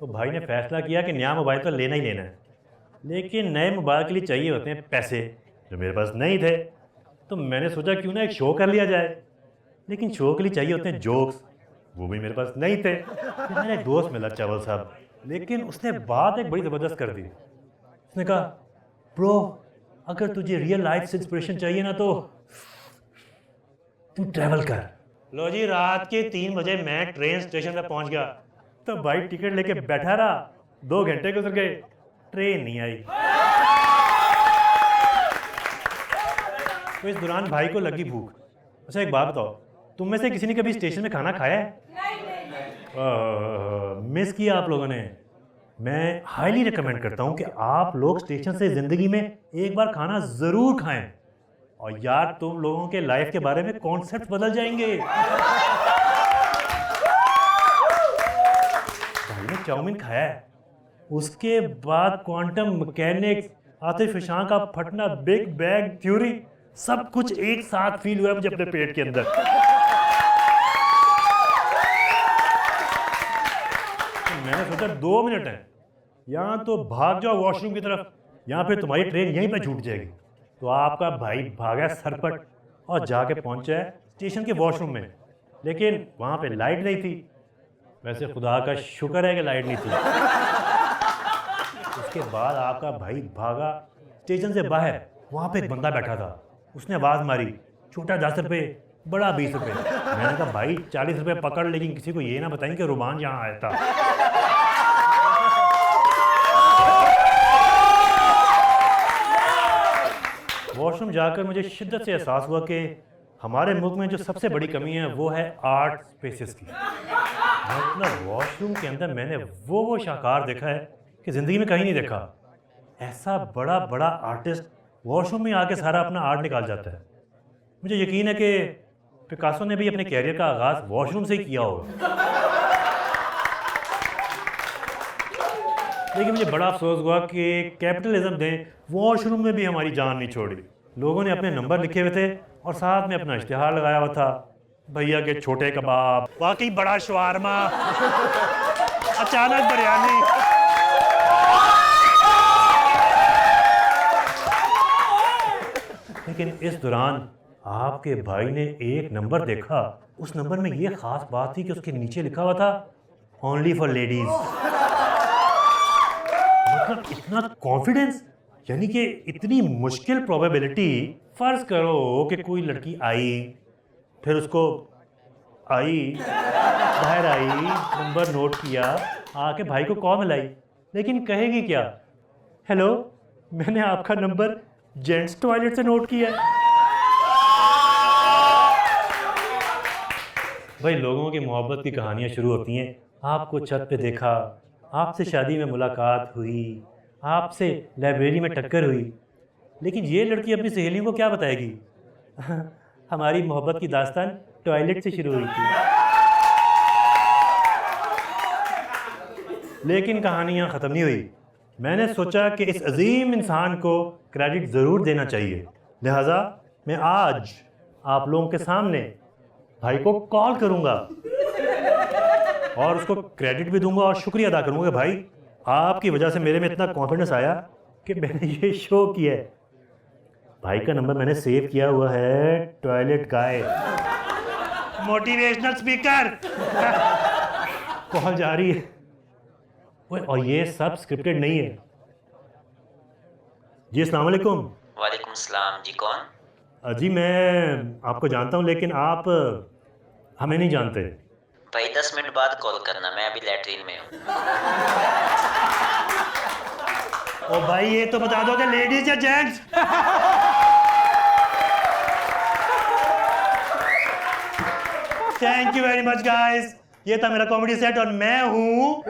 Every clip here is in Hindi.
तो भाई ने फैसला किया कि नया मोबाइल तो लेना ही लेना है, लेकिन नए मोबाइल के लिए चाहिए होते हैं पैसे, जो मेरे पास नहीं थे। तो मैंने सोचा क्यों ना एक शो कर लिया जाए, लेकिन शो के लिए चाहिए होते हैं जोक्स, वो भी मेरे पास नहीं थे। फिर मेरा एक दोस्त मिला चावल साहब, लेकिन उसने बात एक बड़ी ज़बरदस्त कर दी। उसने कहा, ब्रो, अगर तुझे रियल लाइफ से इंस्पिरेशन चाहिए ना तो तू ट्रैवल कर। लो जी, रात के 3 बजे मैं ट्रेन स्टेशन पे पहुंच गया। तो भाई टिकट लेके बैठा रहा, 2 घंटे गुजर गए, ट्रेन नहीं आई। तो इस दौरान भाई को लगी भूख। अच्छा एक बात बताओ, तुम में से किसी ने कभी स्टेशन में खाना खाया है? मिस किया आप लोगों ने। मैं हाईली रिकमेंड करता हूं कि आप लोग स्टेशन से जिंदगी में एक बार खाना जरूर खाएं, और यार तुम लोगों के लाइफ के बारे में कॉन्सेप्ट बदल जाएंगे। भाई ने चाउमीन खाया है, उसके बाद क्वांटम मैकेनिक्स, आतिफ शाह का फटना, बिग बैंग थ्योरी, सब कुछ एक साथ फील हुआ मुझे अपने पेट के अंदर। तो मैंने सोचा 2 मिनट है, या तो भाग जाओ वॉशरूम की तरफ, या फिर तुम्हारी ट्रेन यहीं पे छूट जाएगी। तो आपका भाई भागा सरपट और जाके पहुंचा है स्टेशन के वॉशरूम में, लेकिन वहां पे लाइट नहीं थी। वैसे खुदा का शुक्र है कि लाइट नहीं थी। उसके बाद आपका भाई भागा स्टेशन से बाहर, वहां पे एक बंदा बैठा था। उसने आवाज मारी, छोटा 10 रुपए, बड़ा 20 रुपए। मैंने कहा भाई 40 रुपए पकड़, लेकिन किसी को ये ना बताएं कि रुमान यहाँ आया था। वॉशरूम जाकर मुझे शिद्दत से एहसास हुआ कि हमारे मुल्क में जो सबसे बड़ी कमी है वो है आर्ट स्पेसेस की। मतलब वॉशरूम के अंदर मैंने वो शाहकार देखा है कि ज़िंदगी में कहीं नहीं देखा। ऐसा बड़ा बड़ा आर्टिस्ट वॉशरूम में आके सारा अपना आर्ट निकाल जाता है। मुझे यकीन है कि पिकासो ने भी अपने कैरियर का आगाज़ वॉशरूम से ही किया होगा। लेकिन मुझे बड़ा अफसोस हुआ कि कैपिटलिज्म ने वॉशरूम में भी हमारी जान नहीं छोड़ी। लोगों ने अपने नंबर लिखे हुए थे और साथ में अपना इश्तिहार लगाया हुआ था, भैया के छोटे कबाब, वाकई बड़ा शवारमा, अचानक बिरयानी। लेकिन इस दौरान आपके भाई ने एक नंबर देखा। उस नंबर में ये खास बात थी कि उसके नीचे लिखा हुआ था, ओनली फॉर लेडीज। मतलब इतना कॉन्फिडेंस, यानी कि इतनी मुश्किल प्रोबेबिलिटी। फर्ज करो कि कोई लड़की आई, फिर उसको आई, बाहर आई, नंबर नोट किया, आके भाई को कॉल मिलाई, लेकिन कहेगी क्या? हेलो, मैंने आपका नंबर जेंट्स टॉयलेट से नोट किया है। भाई लोगों की मोहब्बत की कहानियां शुरू होती हैं। आपको छत पे देखा, आपसे शादी में मुलाकात हुई, आपसे लाइब्रेरी में टक्कर हुई, लेकिन ये लड़की अपनी सहेलियों को क्या बताएगी? हमारी मोहब्बत की दास्तान टॉयलेट से शुरू हुई थी। लेकिन कहानियां ख़त्म नहीं हुई। मैंने सोचा कि इस अजीम इंसान को क्रेडिट ज़रूर देना चाहिए, लिहाजा मैं आज आप लोगों के सामने भाई को कॉल करूंगा और उसको क्रेडिट भी दूंगा और शुक्रिया अदा करूंगा कि भाई आपकी वजह से मेरे में इतना कॉन्फिडेंस आया कि मैंने ये शो किया है। भाई का नंबर मैंने सेव किया हुआ है, टॉयलेट गाय, मोटिवेशनल स्पीकर। कॉल जा रही है। ओए, और ये सब स्क्रिप्टेड नहीं है। जी अस्सलाम वालेकुम। वालेकुम सलाम जी, कौन? जी मैं आपको जानता हूँ, लेकिन आप हमें नहीं जानते। भाई 10 मिनट बाद कॉल करना, मैं अभी लैट्रीन में हूँ। ओ भाई ये तो बता दो कि लेडीज या gents. Thank you very much guys, ये था मेरा कॉमेडी सेट और मैं हूँ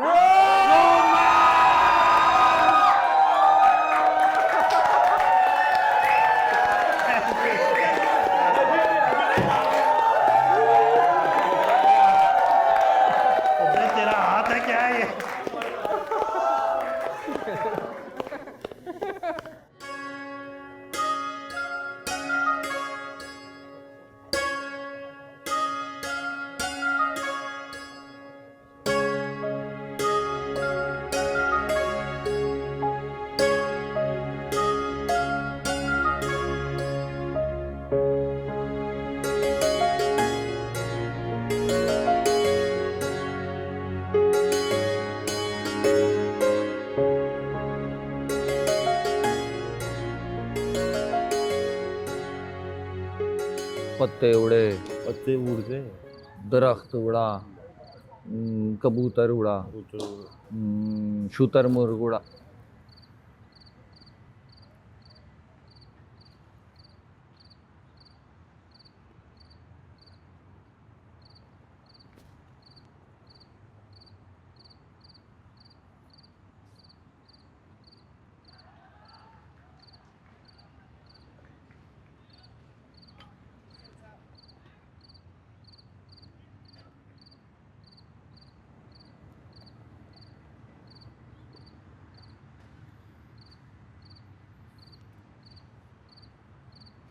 पत्ते उड़े, पत्ते उड़ गए, दरख्त उड़ा, कबूतर उड़ा, शुतुरमुर्ग उड़ा।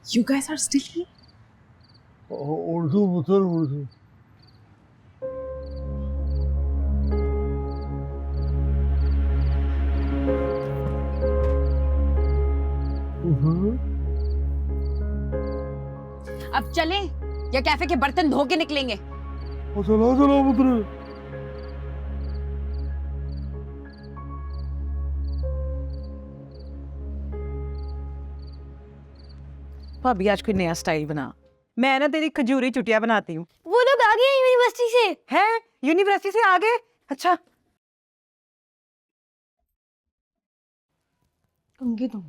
You guys are still here? Urdu पुत्र उर्दू। अब चलें या कैफे के बर्तन धो के निकलेंगे? चलो चलो पुत्र। भाभी आज कोई नया स्टाइल बना। मैं ना तेरी खजूरी चुटिया बनाती हूँ। वो लोग आ गए यूनिवर्सिटी से। हैं? यूनिवर्सिटी से आ गए? अच्छा। कंगी तुम।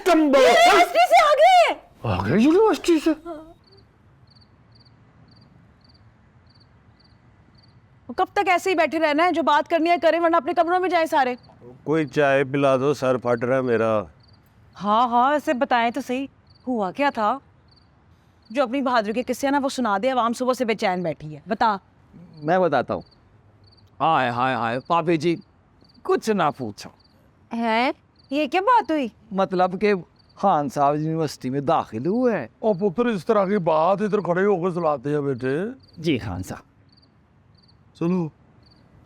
यूनिवर्सिटी से आ गए। आ गए यूनिवर्सिटी से। कब तक ऐसे ही बैठे रहना है? जो बात करनी है करें, वरना अपने कमरों में जाए सारे। कोई चाय पिला दो, सर फट रहा है मेरा। हाँ हाँ, ऐसे बताएं तो सही, हुआ क्या था? जो अपनी बहादुरी के किस्से है ना वो सुना दे। आवाम सुबह से बेचैन बैठी है, बता। मैं बताता हूँ। हाय हाय हाय पापी जी, कुछ ना पूछो। हैं? ये क्या बात हुई? मतलब कि खान साहब यूनिवर्सिटी में दाखिल हुए हैं। ओ पुत्र, इस तरह की बात इधर खड़े होकर सुनाते हैं बेटे। जी खान साहब, सुनो।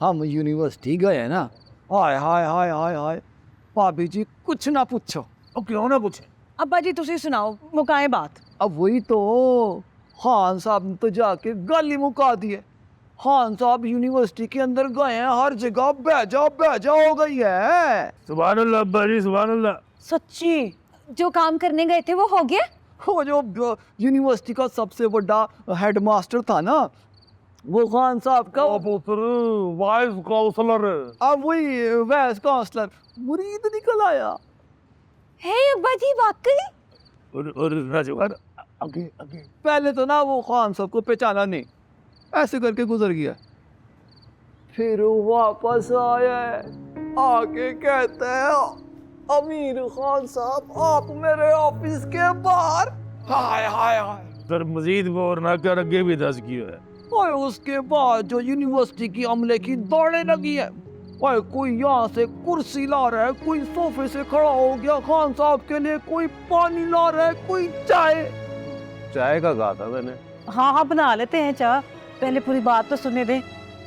हम यूनिवर्सिटी गए ना, हाय हाय हाय हाय हाय भाभी जी, कुछ ना पूछो। अब क्यों ना पूछे? अब्बा जी तुसी सुनाओ, मुकाए बात। अब वही तो, खान साहब ने तो जाके गाली मुका दी है। खान साहब यूनिवर्सिटी के अंदर गए हैं, हर जगह भेजा हो गई है। सुभान अल्लाह अब्बा जी, सुभान अल्लाह। सच्ची? जो काम करने गए थे वो हो गया? वो जो यूनिवर्सिटी का सबसे बड़ा हेडमास्टर था ना, वो खान साहब का ओ पुत्र, वाइस काउंसलर। अब वही वाइस काउंसलर मुरीद निकल आया है अब्बा जी, वाकई? और राजवान आगे आगे। पहले तो ना वो खान साहब को पहचाना नहीं, ऐसे करके गुजर गया। फिर वो वापस आया, आके कहते हैं अमीर खान साहब आप मेरे ऑफिस के बाहर। हाय हाय हाय। सर मजीद बोर ना कर, आगे भी 10 की है। और उसके बाद जो यूनिवर्सिटी की अमले की दौड़े लगी है, और कोई यहाँ से कुर्सी ला रहा है, कोई सोफे से खड़ा हो गया खान साहब के लिए, कोई पानी ला रहा है, कोई चाय। चाय का कहा था मैंने। हाँ हाँ बना लेते हैं चाय, पहले पूरी बात तो सुनने दे।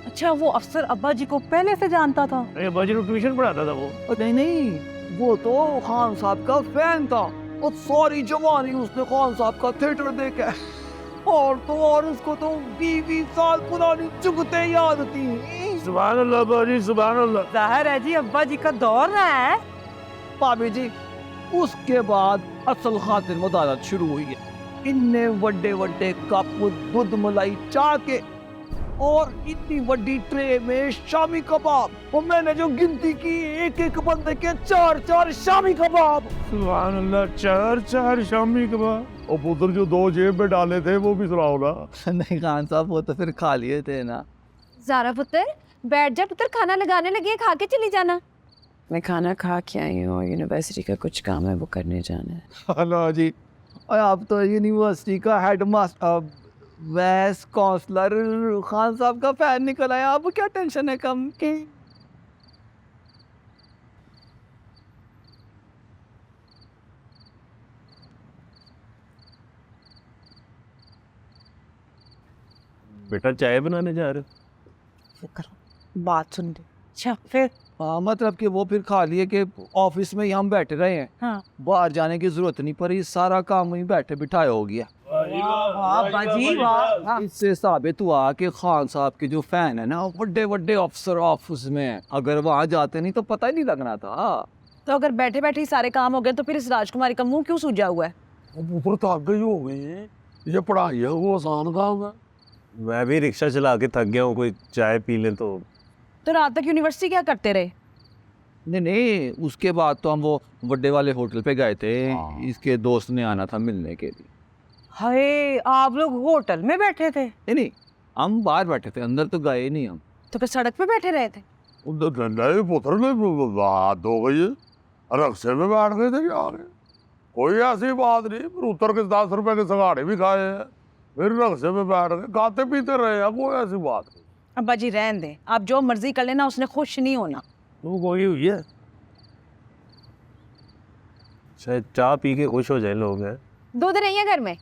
अच्छा, वो अफसर अब्बा जी को पहले से जानता था? अरे बाजी को ट्यूशन पढ़ाता था वो। नहीं नहीं, वो तो खान साहब का फैन था, और सारी जवानी उसने खान साहब का थिएटर देखा है। और तो और उसको तो 20 साल पुरानी चुगते याद थी। सुभान अल्लाह बाजी, सुभान अल्लाह। जाहिर है जी, अब्बा जी का दौर है। भाभी जी, उसके बाद असल खातिर मदारत शुरू हुई है। इन्ने वड्डे वड्डे कप दूध मलाई चाह के, और इतनी बड़ी ट्रे में शामी कबाब, और मैंने जो गिनती की, एक एक बंदे के 4 शामी कबाब। सुभान अल्लाह, 4 शामी कबाब। और पुत्र जो 2 जेब में डाले थे वो भी सुनाओ ना। नहीं खान साहब, वो तो फिर खा लिए थे ना। ज़ारा पुत्र बैठ जा पुत्र, खाना लगाने लगी है, खा के चली जाना। मैं खाना खा के आई हूँ और यूनिवर्सिटी का कुछ काम है वो करने जाना है। हेलो जी, और आप तो यूनिवर्सिटी का हेडमास्टर वाइस काउंसलर खान साहब का फैन निकल आया। अब क्या टेंशन है कम की? बेटा चाय बनाने जा रहे हो? करो, बात सुन दे। अच्छा फिर? हाँ, मतलब कि वो फिर खा लिए कि ऑफिस में ही हम बैठे रहे हैं, हाँ बाहर जाने की जरूरत नहीं पड़ी, सारा काम वहीं बैठे बिठाया हो गया। अब्बा जी वाह। इससे साबित हुआ कि खान साहब के जो फैन है ना, बड़े बड़े अफसर ऑफिस में हैं। अगर वहाँ जाते नहीं तो पता ही नहीं लगना था। तो अगर बैठे बैठे ही सारे काम हो गए तो फिर इस राजकुमारी का मुंह क्यों सूजा हुआ है? अब ऊपर तो आगे ही हो गई है, ये पढ़ाई है वो आसान काम है। मैं भी रिक्शा चला के थक गया हूँ, कोई चाय पी लें तो। रात तक यूनिवर्सिटी क्या करते रहे? नहीं, उसके बाद तो हम वो बड़े वाले होटल पे गए थे। इसके दोस्त ने आना था मिलने के लिए। हाय, आप लोग होटल में बैठे थे? नहीं, हम बाहर बैठे थे, अंदर तो गए नहीं हम। तो फिर सड़क पे बैठे रहे थे? उधर नहीं पुत्र ने बात हो गई है, रक्शे में बैठ गए थे क्या? कोई ऐसी बात नहीं, फिर उतर के 10 रुपए के सगाड़े भी खाए हैं, फिर रक्शे में बैठ गए, खाते पीते रहे हैं, कोई ऐसी बात नहीं। अब्बा जी रहन दें, आप जो मर्जी कर लेना, उसने खुश नहीं होना। तो कोई हुई है, शायद चाय पी के खुश हो जाए लोग हैं। दूध नहीं है घर में?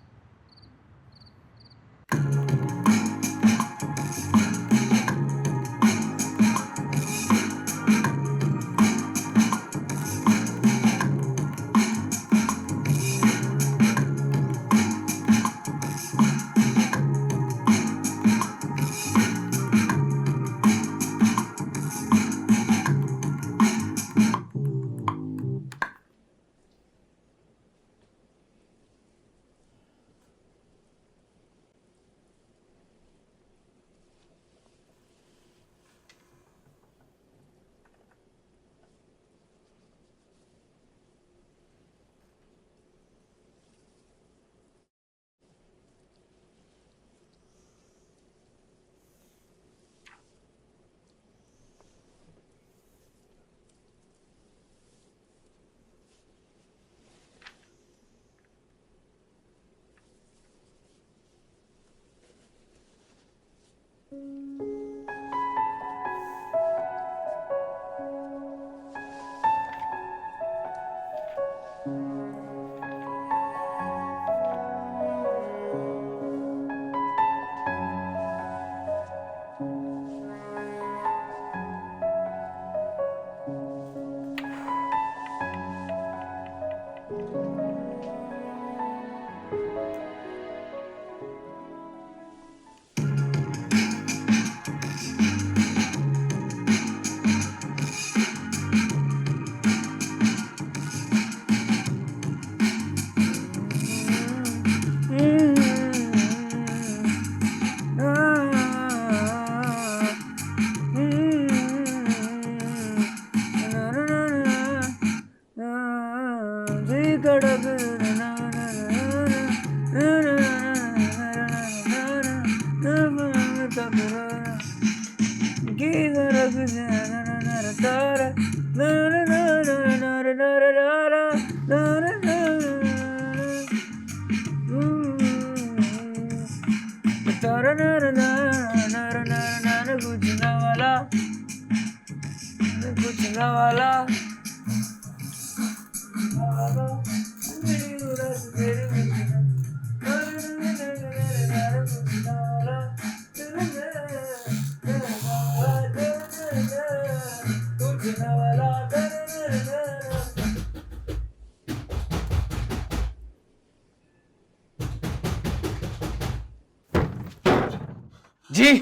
जी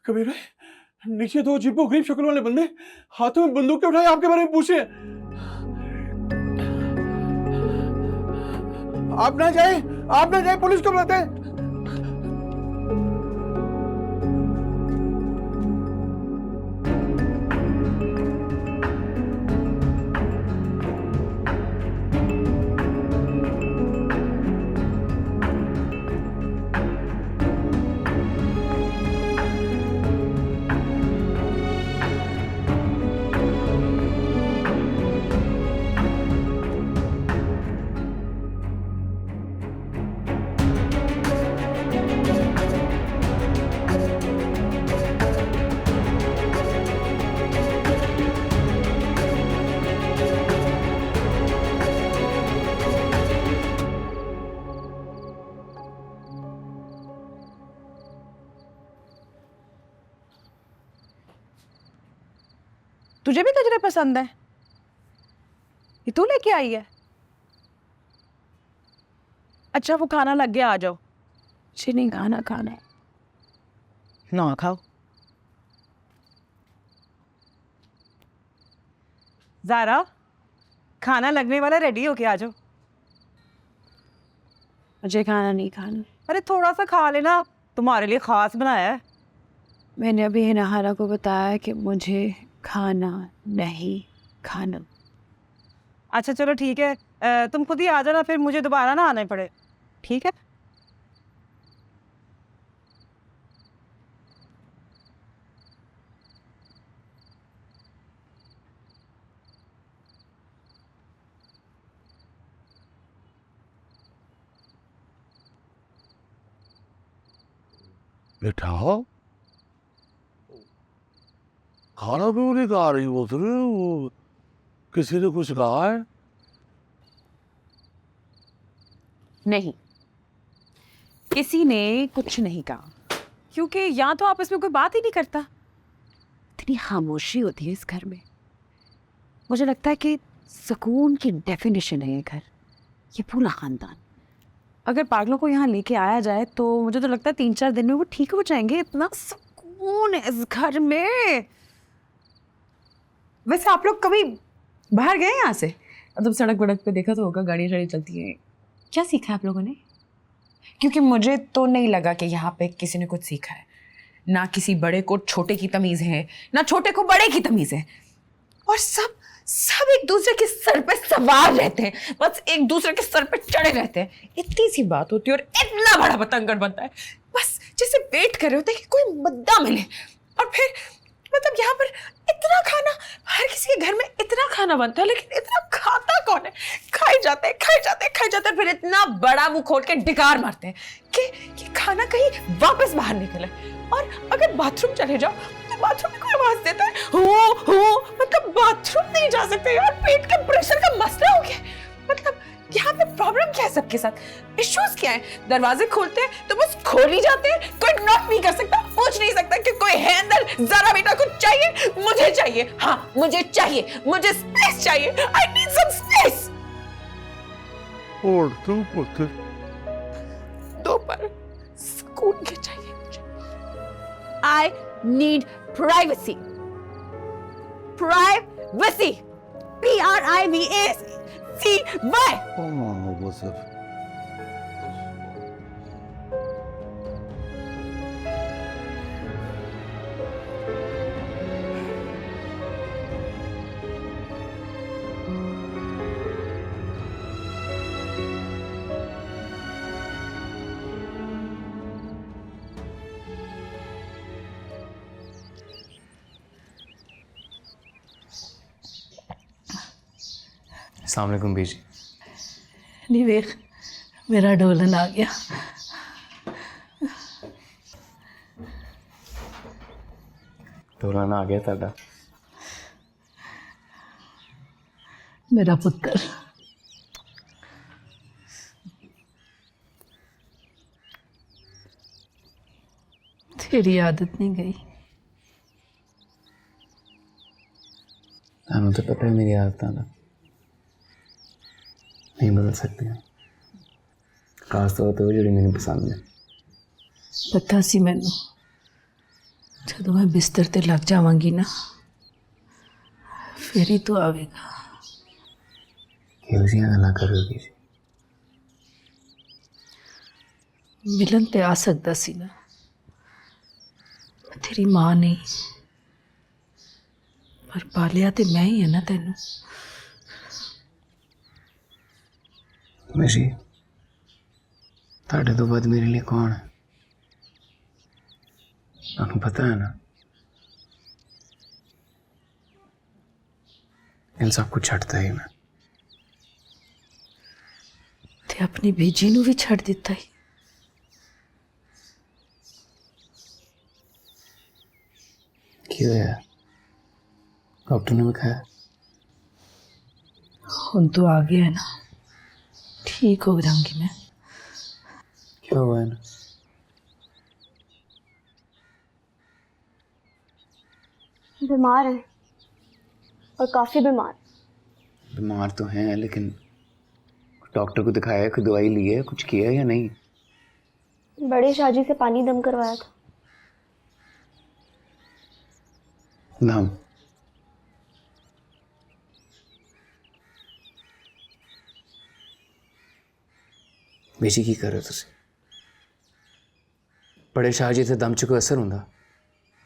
कबीर भाई, नीचे दो अजीबो गरीब शक्ल वाले बंदे हाथों में बंदूकें उठाए आपके बारे में पूछे। आप ना जाए, पुलिस को बुलाते हैं। तुझे भी गजरे पसंद है? ये तू लेके आई है? अच्छा वो खाना लग गया, आ जाओ। मुझे नहीं खाना खाना है। ना खाओ। ज़ारा, खाना लगने वाला, रेडी होके आ जाओ। मुझे खाना नहीं खाना। अरे थोड़ा सा खा लेना, तुम्हारे लिए खास बनाया है। मैंने अभी हिनाहारा को बताया कि मुझे खाना नहीं खाना। अच्छा चलो ठीक है, तुम खुद ही आ जाना, फिर मुझे दोबारा ना आना पड़े, ठीक है? बेटा खाना क्यों नहीं खा रही वो किसी ने कुछ कहा है? नहीं, किसी ने कुछ नहीं कहा, क्योंकि यहाँ तो आपस में कोई बात ही नहीं करता। इतनी खामोशी होती है इस घर में। मुझे लगता है कि सुकून की डेफिनेशन है ये घर, ये पूरा खानदान। अगर पागलों को यहाँ लेके आया जाए तो मुझे तो लगता है 3-4 दिन में वो ठीक हो जाएंगे। इतना सुकून है इस घर में। वैसे आप लोग कभी बाहर गए यहाँ से? मतलब सड़क वड़क पे देखा तो होगा, गाड़ी शाड़ी चलती है। क्या सीखा है आप लोगों ने? क्योंकि मुझे तो नहीं लगा कि यहाँ पे किसी ने कुछ सीखा है। ना किसी बड़े को छोटे की तमीज़ है, ना छोटे को बड़े की तमीज़ है। और सब एक दूसरे के सर पे सवार रहते हैं, बस एक दूसरे के सर पे चढ़े रहते हैं। इतनी सी बात होती है और इतना बड़ा बतंगड़ बनता है, बस जैसे वेट कर रहे होते हैं कि कोई मुद्दा मिले। और फिर मतलब यहाँ पर इतना खाना, हर किसी के घर में इतना खाना बनता है, लेकिन इतना खाता कौन है? खाए जाते हैं, खाए जाते हैं, खाए जाते हैं, फिर इतना बड़ा मुंह खोल के डिकार मारते हैं कि खाना कहीं वापस बाहर निकले। और अगर बाथरूम चले जाओ तो बाथरूम में कोई आवाज देता है, हो मतलब बाथरूम नहीं जा सकते यार, पेट के प्रेशर का मसला हो गया। मतलब यहाँ पे प्रॉब्लम क्या है सबके साथ? इश्यूज क्या है? दरवाजे खोलते हैं तो बस खोल ही जाते हैं, कोई नॉक नहीं कर सकता, पूछ नहीं सकता कि कोई है अंदर, जरा बेटा कुछ चाहिए? मुझे चाहिए, हाँ मुझे चाहिए, मुझे स्पेस चाहिए, आई नीड सम स्पेस। और तू पुत्र दो पर सुकून के चाहिए मुझे। I need privacy, privacy, PRIVACY। वो सब अस्सलाम वालेकुम बीजी। नहीं वेख, मेरा डोलन आ गया। डोलन आ गया ताड़ा? मेरा पुत्र तेरी आदत नहीं गई। तो पता है मेरी आदत नहीं बदल सकती, खास तौर पर वो जो मैंने पसंद है। पता सी मैनू, जदों मैं बिस्तर ते लग जावांगी ना, फिर ही तो आवेगा। किहड़ियां गल्लां कर रहे हो बीजी? मिलन ते आ सकदा सी ना, मैं तेरी मां नहीं, पर पालिया ते मैं ही है ना तेनू। मेरी ताड़े तो बाद मेरे लिए कौन है? आपको पता है ना, इन सब कुछ छड़ता ही मैं। ते अपनी बीजी नू भी छड़ दिता ही। क्यों है? डॉक्टर ने दिखाया? हुन तो आ गया है ना, ठीक हो जाऊंगी मैं। क्या हुआ है ना? बीमार है, और काफी बीमार। बीमार तो हैं, लेकिन डॉक्टर को दिखाया है, कोई दवाई ली है, कुछ किया या नहीं? बड़े शाहजी से पानी दम करवाया था। दम? बेजी की कर रहे हो तुसी? बड़े शाह जी ते दम च कोई असर होंदा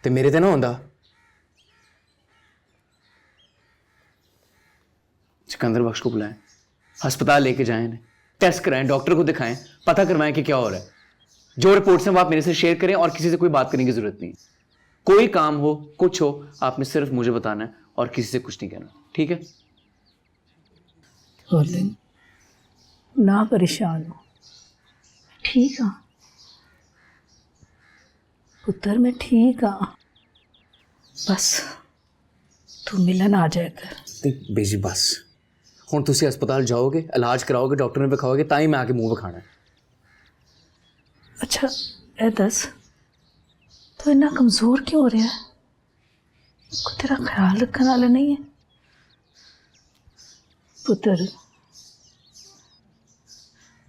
ते मेरे ते ना होंदा। सिकंदर बख्श को बुलाएं, अस्पताल लेके जाएं, टेस्ट कराएं, डॉक्टर को दिखाएं, पता करवाएं कि क्या हो रहा है। जो रिपोर्ट्स हैं वो आप मेरे से शेयर करें और किसी से कोई बात करने की जरूरत नहीं। कोई काम हो, कुछ हो, आपने सिर्फ मुझे बताना है और किसी से कुछ नहीं कहना, ठीक है? बोले ना परेशान हो, ठीक हाँ पुत्र, मैं ठीक हाँ, बस तू मिलन आ जाए कर। बेजी बस हुण तुसी अस्पताल जाओगे, इलाज कराओगे, डॉक्टर ने दिखाओगे, ताई मैं आके मुंह विखाना है। अच्छा ए दस, तो इतना कमजोर क्यों हो रहा है? कोई तेरा ख्याल रखने वाला नहीं है? पुत्र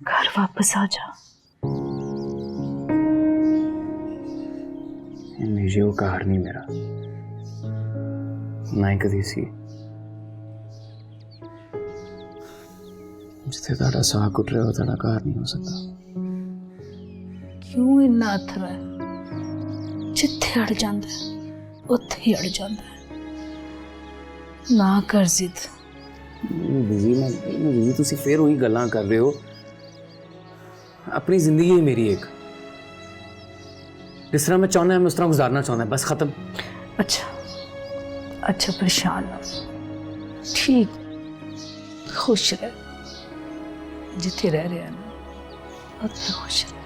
घर वापस आ जा। मेरे वो घर नहीं मेरा, ना ही कदी सी। जिथे ताड़ा साह कुट रहा हो ताड़ा घर नहीं हो सकता। क्यों इन्ना अथरा है? जिथे अड़ जाता है उत्थे ही अड़ जाता है। ना कर जिद। बिजी तुसी फिर वही गल्लां कर रहे हो। अपनी जिंदगी है मेरी एक, जिस तरह मैं चाहना है मैं उस तरह गुजारना चाहता है, बस खत्म। अच्छा परेशान ना, ठीक खुश रह, जिथे रह रहे हैं ना उत्थे खुश रह।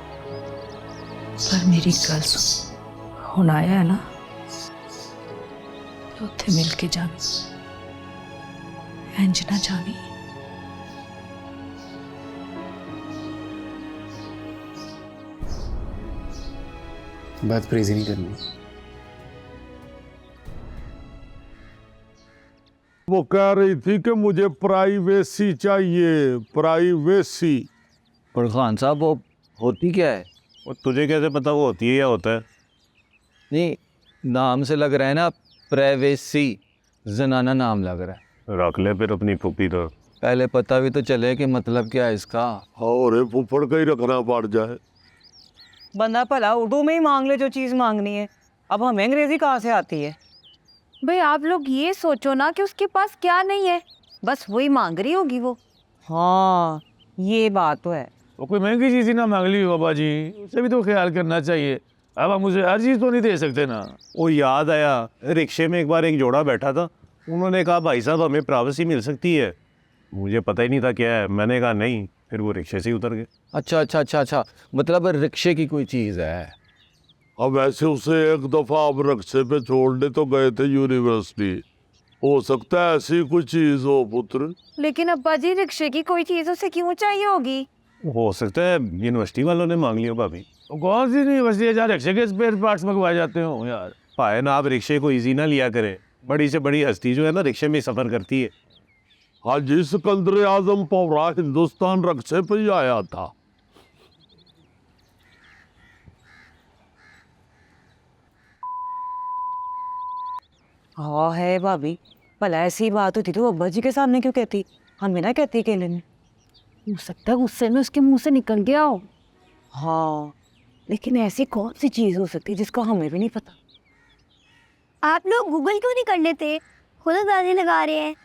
पर मेरी गल सुन, हुण आया है ना तो उत्थे मिल के जावी, इंज ना जावी। बात प्रेजी नहीं करनी। वो कह रही थी कि मुझे प्राइवेसी चाहिए, प्राइवेसी। पर खान साहब वो होती क्या है? वो तुझे कैसे पता वो होती है या होता है? नहीं, नाम से लग रहा है ना प्राइवेसी, जनाना नाम लग रहा है। रख ले फिर अपनी फूफी तो। पहले पता भी तो चले कि मतलब क्या है इसका। और फुफड़ का ही रखना पड़ जाए। बंदा भला उर्दू में ही मांग ले जो चीज़ मांगनी है, अब हमें अंग्रेजी कहाँ से आती है? भाई आप लोग ये सोचो ना कि उसके पास क्या नहीं है, बस वही मांग रही होगी वो। हाँ ये बात तो है। वो कोई महंगी चीज़ ही ना मांग ली बाबा जी, उसे भी तो ख्याल करना चाहिए। अब हम उसे हर चीज़ तो नहीं दे सकते ना। वो याद आया, रिक्शे में एक बार एक जोड़ा बैठा था, उन्होंने कहा भाई साहब हमें प्राइवेसी मिल सकती है। मुझे पता ही नहीं था क्या है, मैंने कहा नहीं, फिर वो रिक्शे से ही उतर गए। अच्छा, मतलब रिक्शे की कोई चीज़ है। अब ऐसे उसे एक दफा अब रिक्शे पे छोड़ने तो गए थे यूनिवर्सिटी, हो सकता है ऐसी कोई चीज हो पुत्र। लेकिन अब्बा जी रिक्शे की कोई चीज उसे क्यों चाहिए होगी? हो सकता है यूनिवर्सिटी वालों ने मांग लिया भाभी। तो कौन सी यूनिवर्सिटी है जहाँ रिक्शे के स्पेयर पार्ट्स मंगवाए जाते हो यार? पाए ना, आप रिक्शे को इजी ना लिया करें। बड़ी से बड़ी हस्ती जो है ना रिक्शे में सफ़र करती है। हाँ जी, सिकंदर आजम पौरा हिंदुस्तान रिक्शे पे ही आया था। हाँ है भाभी, भला ऐसी बात होती तो अब्बा जी के सामने क्यों कहती, हमें ना कहती अकेले में। हो सकता है गुस्से में उसके मुंह से निकल गया हो। हाँ लेकिन ऐसी कौन सी चीज़ हो सकती है जिसका हमें भी नहीं पता? आप लोग गूगल क्यों नहीं कर लेते? खुद अंदाजे लगा रहे हैं।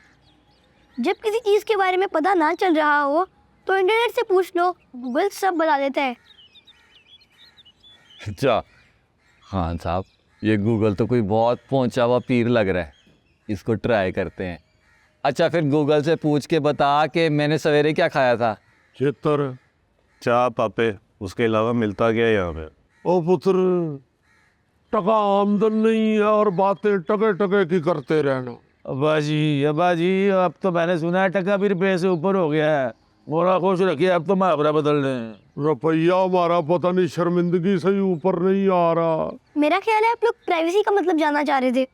जब किसी चीज़ के बारे में पता ना चल रहा हो तो इंटरनेट से पूछ लो, गूगल सब बता देता है। अच्छा खान साहब, ये गूगल तो कोई बहुत पहुंचा हुआ पीर लग रहा है, इसको ट्राई करते हैं। अच्छा फिर गूगल से पूछ के बता कि मैंने सवेरे क्या खाया था। चित्र चाह पापे, उसके अलावा मिलता क्या है यहाँ पे? ओ पुत्र, टका आमदन नहीं है और बातें टके टके की करते रहना। अब्बा जी अब तो मैंने सुना है टका भी रुपये से ऊपर हो गया है। मोरा खुश रखिए, अब तो मुहावरा बदल दें। रुपया हमारा पता नहीं शर्मिंदगी से ही ऊपर नहीं आ रहा। मेरा ख्याल है आप लोग प्राइवेसी का मतलब जानना चाह रहे थे।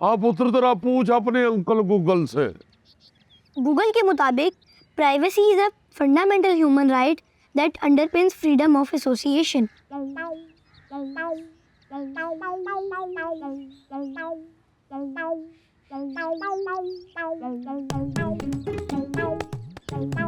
आप पुत्र तेरा पूछ अपने अंकल गूगल से। गूगल के मुताबिक privacy is a fundamental human right that underpins freedom of association. कितनी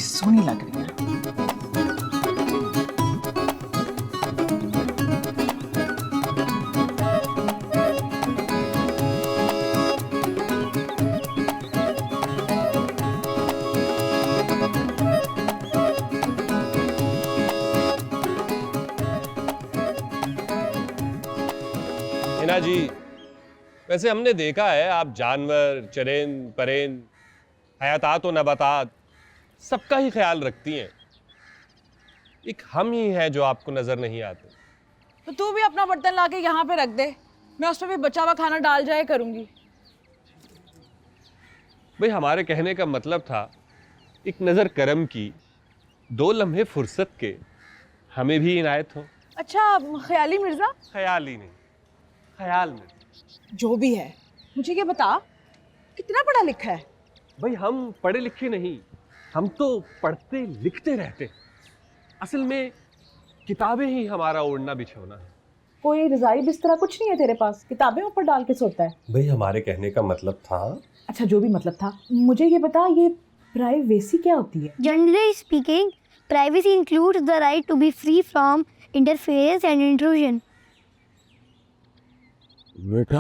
सोहनी लग रही है। हिना जी, वैसे हमने देखा है आप जानवर, चरेन, परेन, हयातात और नबातात सबका ही ख्याल रखती हैं। एक हम ही हैं जो आपको नजर नहीं आते। तो तू भी अपना बर्तन लाके यहाँ पे रख दे, मैं उसमें भी बचा हुआ खाना डाल जाया करूंगी। भाई हमारे कहने का मतलब था एक नजर करम की, 2 लम्हे फुर्सत के हमें भी इनायत हो। अच्छा ख्याली मिर्जा? ख्याल ही नहीं, ख्याल में। जो भी है, मुझे ये बता कितना पढ़ा लिखा है? भाई हम पढ़े लिखे नहीं, हम तो पढ़ते लिखते रहते हैं। असल में किताबें ही हमारा ओढ़ना बिछोना है। कोई रजाई बिस्तरा कुछ नहीं है तेरे पास? किताबें ऊपर डाल के सोता है? भाई हमारे कहने का मतलब था। अच्छा जो भी मतलब था, मुझे ये बता ये प्राइवेसी क्या होती है? Generally speaking, privacy includes the right to be free from interference and intrusion. बेटा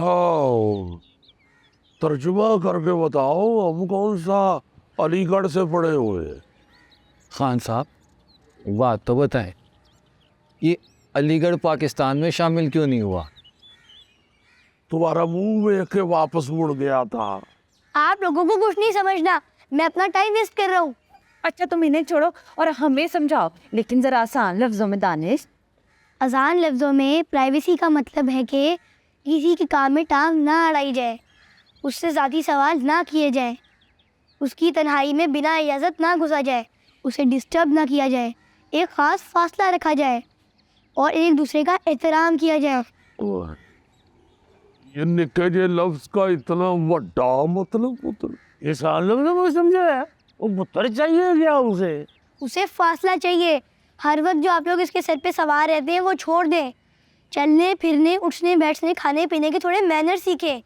तर्जुमा करके बताओ, हम कौन सा अलीगढ़ से पढ़े हुए? खान साहब बात तो बताएं, ये अलीगढ़ पाकिस्तान में शामिल क्यों नहीं हुआ? तुम्हारा मुंह देख के वापस मुड़ गया था। आप लोगों को कुछ नहीं समझना, मैं अपना टाइम वेस्ट कर रहा हूँ। अच्छा तुम इन्हें छोड़ो और हमें समझाओ, लेकिन जरा आसान लफ्जों में दानिश। आसान लफ्जों में प्राइवेसी का मतलब है कि किसी के काम में टांग ना अड़ाई जाए, उससे ज़ाती सवाल ना किए जाए, उसकी तन्हाई में बिना इजाज़त ना घुसा जाए, उसे डिस्टर्ब ना किया जाए, एक ख़ास फासला रखा जाए और एक दूसरे का एहतराम किया जाए। ये निके जे लफ्ज का इतना बड़ा मतलब पुत्र, ये साल लोग मुझे समझा है, वो पुत्र चाहिए क्या उसे फासला चाहिए। हर वक्त जो आप लोग इसके सर पे सवार रहते हैं वो छोड़ दें, चलने फिरने उठने बैठने खाने पीने के थोड़े मैनर सीखें,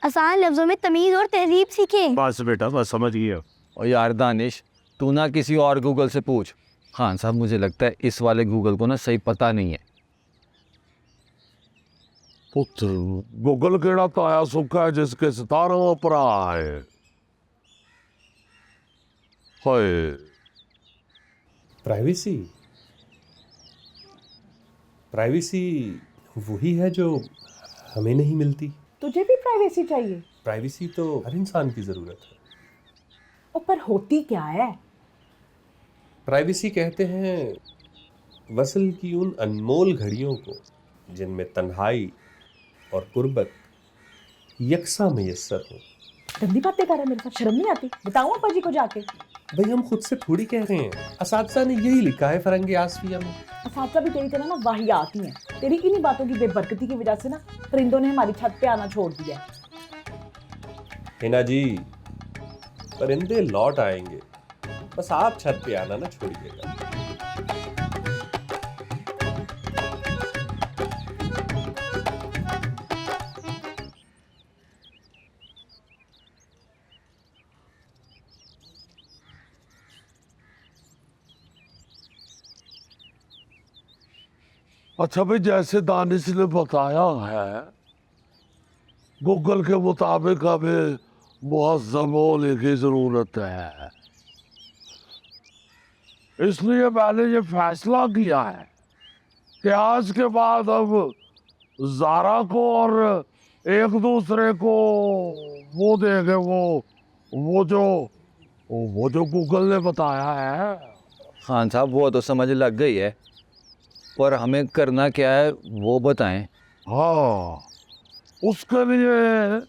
आसान लफ्जों में तमीज़ और तहजीब सीखें। बस बेटा बस समझ गया। और यार दानिश, तू ना किसी और गूगल से पूछ। खान साहब मुझे लगता है इस वाले गूगल को ना सही पता नहीं है। पुत्र गूगल केड़ा ताया सुखा है जिसके सितारों पर आए। हाय प्राइवेसी, प्राइवेसी वही है जो हमें नहीं मिलती। तुझे भी प्राइवेसी चाहिए? प्राइवेसी तो हर इंसान की ज़रूरत है। पर होती क्या है? प्राइवेसी कहते हैं वसल की उन अनमोल घड़ियों को जिनमें तन्हाई और गुर्बत यकसा मैसर हो। गंदी बातें कर रहा है मेरे साथ, शर्म नहीं आती? बताऊं अप्पा जी को जाके? भाई हम खुद से थोड़ी कह रहे हैं, असातिज़ा ने यही लिखा है फरंगी आसफिया में। असातिज़ा भी तेरी तरह ना वाहियात ही हैं। तेरी इन्हीं बातों की बेबरकती की वजह से ना परिंदों ने हमारी छत पे आना छोड़ दिया है। हिना जी, परिंदे लौट आएंगे, बस आप छत पे आना ना छोड़िएगा। अच्छा भाई, जैसे दानिश ने बताया है, गूगल के मुताबिक हमें मुहज़्ज़म होने की ज़रूरत है, इसलिए मैंने ये फैसला किया है कि आज के बाद अब ज़ारा को और एक दूसरे को वो देंगे, वो जो गूगल ने बताया है। खान साहब वो तो समझ लग गई है, पर हमें करना क्या है वो बताएं। हाँ, उसके लिए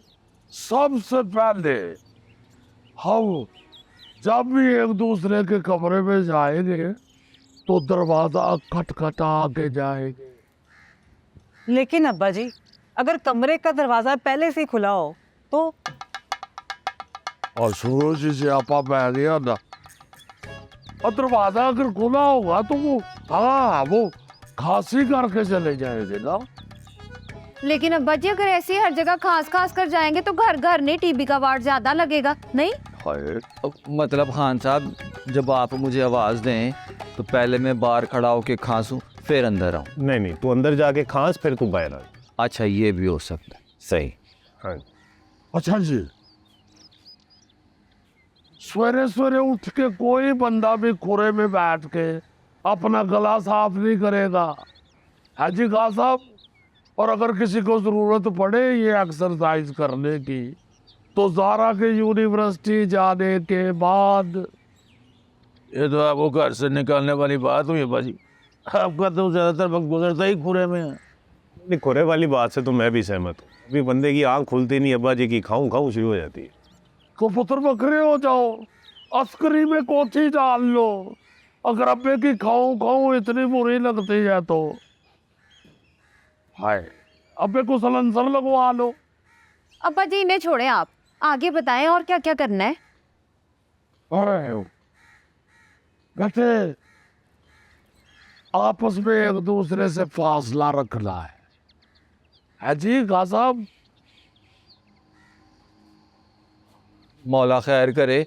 सबसे पहले हम जब भी एक दूसरे के कमरे में जाएंगे तो दरवाजा खटखटा के जाएंगे। लेकिन अब्बा जी, अगर कमरे का दरवाजा पहले से ही खुला हो तो? और शुरू से आपा बह गया ना, और दरवाजा अगर खुला होगा तो वो खांसी करके चले जाएंगे ना। लेकिन अब्बा जी, अगर ऐसे ही हर जगह खास खास कर जाएंगे तो घर घर नहीं टीबी का वार्ड ज्यादा लगेगा नहीं? मतलब खान साहब, जब आप मुझे आवाज़ दें तो पहले मैं बाहर खड़ा होके खांसूं फिर अंदर आऊं। नहीं नहीं, तू अंदर जाके खांस फिर तू बाहर आ। अच्छा, ये भी हो सकता है। सही। हाँ। अच्छा जी, सवेरे सवेरे उठ के कोई बंदा भी खुरे में बैठ के अपना गला साफ नहीं करेगा, है जी खान साहब। और अगर किसी को ज़रूरत पड़े ये एक्सरसाइज करने की तो ज़ारा के यूनिवर्सिटी जाने के बाद। ये तो आपको घर से निकालने वाली बात हुई है बाजी। आपका तो ज़्यादातर वक्त गुजरता ही खुरे में है। नहीं, खुरे वाली बात से तो मैं भी सहमत हूँ। अभी बंदे की आँख खुलती नहीं अब्बा जी की, खाऊं खाऊं शुरू हो जाती है। तो पुत्र बकरे हो जाओ, अस्करी में कोठी डाल लो। अगर अब्बे की खाऊं खाऊं इतनी बुरी लगती है तो हाय, अब्बे को सलंसर लगवा लो। अब्बा जी, इन्हें छोड़े, आप आगे बताएं और क्या क्या करना है। बेटे, आपस में एक दूसरे से फासला रखना है जी खान साहब। मौला खैर करे,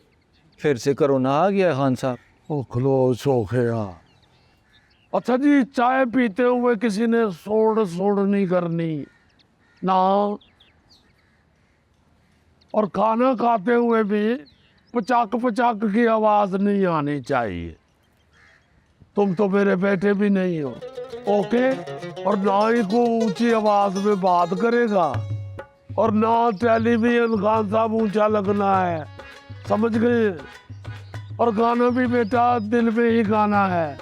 फिर से कोरोना आ गया खान साहब। ओ खलोस हो गया। अच्छा जी, चाय पीते हुए किसी ने सोड़ नहीं करनी ना, और खाना खाते हुए भी पचाक पचाक की आवाज़ नहीं आनी चाहिए। तुम तो मेरे बेटे भी नहीं हो, ओके। और ना ही को ऊंची आवाज़ में बात करेगा, और ना टेलीविजन खान साहब ऊंचा लगना है, समझ गए। और गाना भी बेटा दिल में ही गाना है,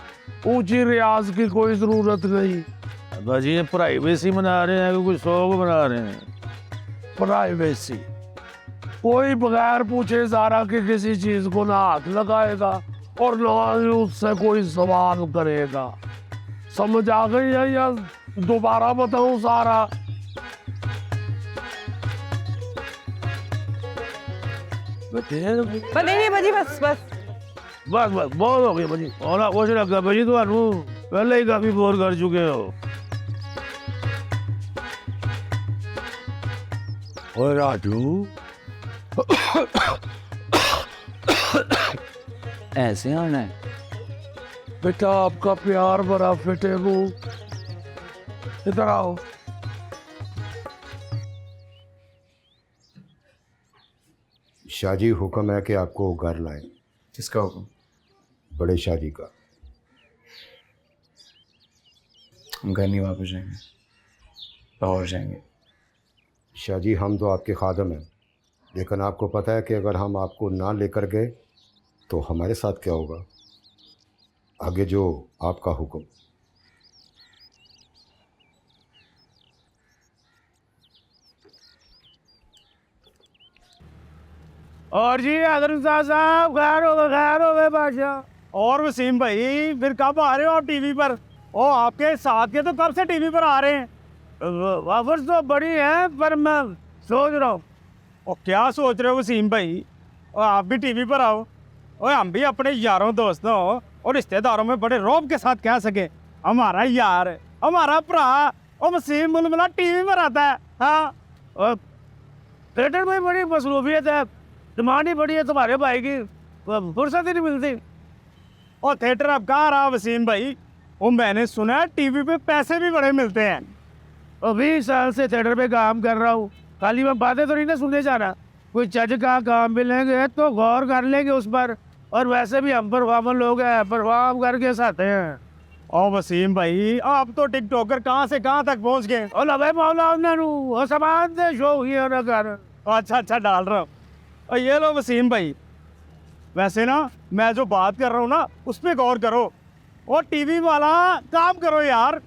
ऊंची रियाज की कोई ज़रूरत नहीं। बाजी, ये प्राइवेसी मना रहे हैं कि कुछ शौक मना रहे हैं? प्राइवेसी, कोई बगैर पूछे ज़ारा की किसी चीज़ को ना हाथ लगाएगा और ना ही उससे कोई सवाल करेगा। समझ आ गई है या दोबारा बताऊं सारा? नहीं बाजी, बस बस बस बस बहुत हो गया बाजी। और कुछ लगा बाजी, तो पहले ही काफी बोर कर चुके हो। और राजू, ऐसे आना है बेटा, आपका प्यार बड़ा फिटे मुंह, इधर आओ। शाहजी, हुक्म है कि आपको घर लाएं। किसका हुक्म? बड़े शाहजी का। हम घर नहीं वापस जाएंगे, लाहौर जाएंगे। शाहजी, हम तो आपके खादम हैं, लेकिन आपको पता है कि अगर हम आपको ना लेकर गए तो हमारे साथ क्या होगा? आगे जो आपका हुक्म। और जी आदर साहब, खैर हो गए बादशाह। और वसीम भाई, फिर कब आ रहे हो आप टीवी पर? ओ, आपके साथ के तो कब से टीवी पर आ रहे हैं। ऑफर्स तो बड़ी है, पर मैं सोच रहा हूँ। और क्या सोच रहे हो वसीम भाई? और आप भी टीवी पर आओ, और हम भी अपने यारों दोस्तों और रिश्तेदारों में बड़े रौब के साथ कह सके हमारा यार, हमारा भरा और वसीम मुलमुला टीवी पर आता है। हाँ, और थिएटर में बड़ी मसरूफियत है, डिमांड ही बड़ी है तुम्हारे भाई की, फुर्सत ही नहीं मिलती। और थिएटर अब कहाँ रहा वसीम भाई? वो मैंने सुना है टीवी पे पैसे भी बड़े मिलते हैं। और 20 साल से थिएटर पे काम कर रहा हूँ, खाली मैं बातें तो नहीं ना सुनने जाना। कोई चज का काम मिलेंगे तो गौर कर लेंगे उस पर। और वैसे भी हम परफॉर्मर लोग हैं, परफॉर्म करके साथे हैं। और वसीम भाई, आप तो टिकटॉकर कहाँ से कहाँ तक पहुँच गए। और लवे मौला उन्होंने सामान दे शो ही ना कर। अच्छा डाल रहा हूँ। और ये लो वसीम भाई, वैसे ना मैं जो बात कर रहा हूँ ना उस पर गौर करो, और टीवी वाला काम करो यार।